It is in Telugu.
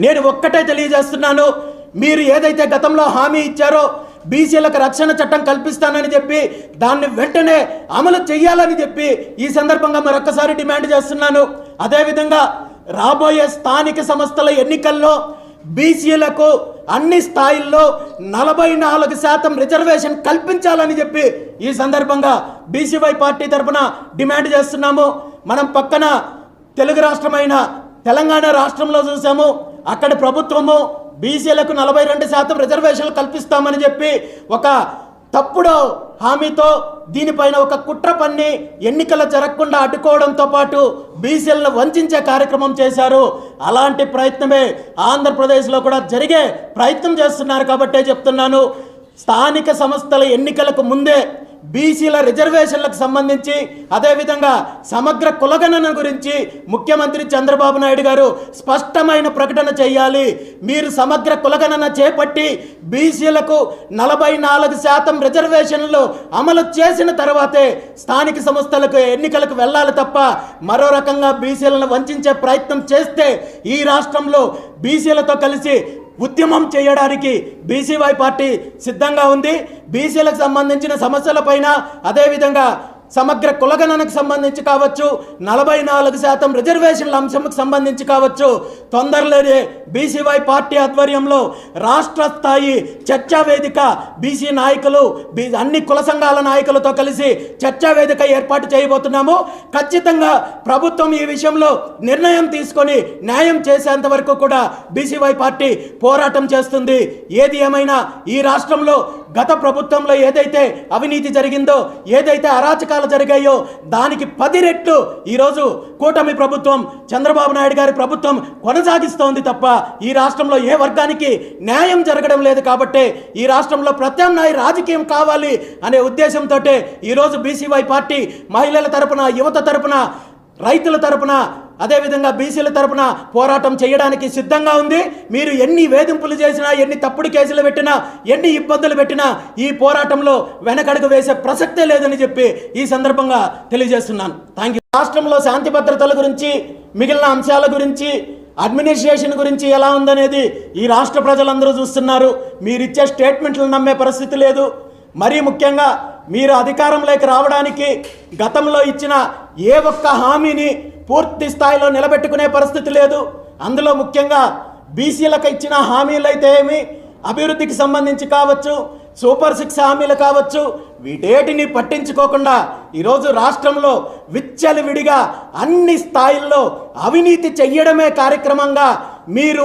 నేను ఒక్కటే తెలియజేస్తున్నాను, మీరు ఏదైతే గతంలో హామీ ఇచ్చారో బీసీలకు రక్షణ చట్టం కల్పిస్తానని చెప్పి దాన్ని వెంటనే అమలు చేయాలని చెప్పి ఈ సందర్భంగా మరొక్కసారి డిమాండ్ చేస్తున్నాను. అదేవిధంగా రాబోయే స్థానిక సంస్థల ఎన్నికల్లో బీసీలకు అన్ని స్థాయిల్లో 44% రిజర్వేషన్ కల్పించాలని చెప్పి ఈ సందర్భంగా బీసీవై పార్టీ తరఫున డిమాండ్ చేస్తున్నాము. మనం పక్కన తెలుగు రాష్ట్రమైన తెలంగాణ రాష్ట్రంలో చూసాము, అక్కడ ప్రభుత్వము బీసీలకు 42% రిజర్వేషన్లు కల్పిస్తామని చెప్పి ఒక తప్పుడు హామీతో దీనిపైన ఒక కుట్ర పన్ని ఎన్నికలు జరగకుండా అడ్డుకోవడంతో పాటు బీసీలను వంచే కార్యక్రమం చేశారు. అలాంటి ప్రయత్నమే ఆంధ్రప్రదేశ్లో కూడా జరిగే ప్రయత్నం చేస్తున్నారు. కాబట్టే చెప్తున్నాను, స్థానిక సంస్థల ఎన్నికలకు ముందే బీసీల రిజర్వేషన్లకు సంబంధించి అదేవిధంగా సమగ్ర కులగణన గురించి ముఖ్యమంత్రి చంద్రబాబు నాయుడు గారు స్పష్టమైన ప్రకటన చేయాలి. మీరు సమగ్ర కులగణన చేపట్టి బీసీలకు 44% రిజర్వేషన్లు అమలు చేసిన తర్వాతే స్థానిక సంస్థలకు ఎన్నికలకు వెళ్ళాలి తప్ప మరో రకంగా బీసీలను వంచే ప్రయత్నం చేస్తే ఈ రాష్ట్రంలో బీసీలతో కలిసి ఉద్యమం చేయడానికి బీసీవై పార్టీ సిద్ధంగా ఉంది. బీసీలకు సంబంధించిన సమస్యలపైన అదేవిధంగా సమగ్ర కులగణనకు సంబంధించి కావచ్చు, 44% రిజర్వేషన్ల అంశంకు సంబంధించి కావచ్చు, తొందరలోనే బీసీవై పార్టీ ఆధ్వర్యంలో రాష్ట్ర స్థాయి చర్చా వేదిక బీసీ నాయకులు అన్ని కుల సంఘాల నాయకులతో కలిసి చర్చా వేదిక ఏర్పాటు చేయబోతున్నాము. ఖచ్చితంగా ప్రభుత్వం ఈ విషయంలో నిర్ణయం తీసుకొని న్యాయం చేసేంత వరకు కూడా బీసీవై పార్టీ పోరాటం చేస్తుంది. ఏది ఏమైనా ఈ రాష్ట్రంలో గత ప్రభుత్వంలో ఏదైతే అవినీతి జరిగిందో, ఏదైతే అరాచకాలు జరిగాయో దానికి 10 రెట్లు ఈరోజు కూటమి ప్రభుత్వం చంద్రబాబు నాయుడు గారి ప్రభుత్వం కొనసాగిస్తోంది తప్ప ఈ రాష్ట్రంలో ఏ వర్గానికి న్యాయం జరగడం లేదు. కాబట్టి ఈ రాష్ట్రంలో ప్రత్యామ్నాయ రాజకీయం కావాలి అనే ఉద్దేశంతో ఈరోజు బీసీవై పార్టీ మహిళల తరపున, యువత తరపున, రైతుల తరపున అదేవిధంగా బీసీల తరపున పోరాటం చేయడానికి సిద్ధంగా ఉంది. మీరు ఎన్ని వేధింపులు చేసినా, ఎన్ని తప్పుడు కేసులు పెట్టినా, ఎన్ని ఇబ్బందులు పెట్టినా ఈ పోరాటంలో వెనకడుగు వేసే ప్రసక్తే లేదని చెప్పి ఈ సందర్భంగా తెలియజేస్తున్నాను. Thank you. రాష్ట్రంలో శాంతి భద్రతల గురించి, మిగిలిన అంశాల గురించి, అడ్మినిస్ట్రేషన్ గురించి ఎలా ఉందనేది ఈ రాష్ట్ర ప్రజలందరూ చూస్తున్నారు. మీరిచ్చే స్టేట్మెంట్లు నమ్మే పరిస్థితి లేదు. మరీ ముఖ్యంగా మీరు అధికారంలోకి రావడానికి గతంలో ఇచ్చిన ఏ ఒక్క హామీని పూర్తి స్థాయిలో నిలబెట్టుకునే పరిస్థితి లేదు. అందులో ముఖ్యంగా బీసీలకు ఇచ్చిన హామీలు అయితే ఏమి, అభివృద్ధికి సంబంధించి కావచ్చు, సూపర్ 6 హామీలు కావచ్చు, వీటేటిని పట్టించుకోకుండా ఈరోజు రాష్ట్రంలో విచ్చలవిడిగా అన్ని స్థాయిల్లో అవినీతి చెయ్యడమే కార్యక్రమంగా మీరు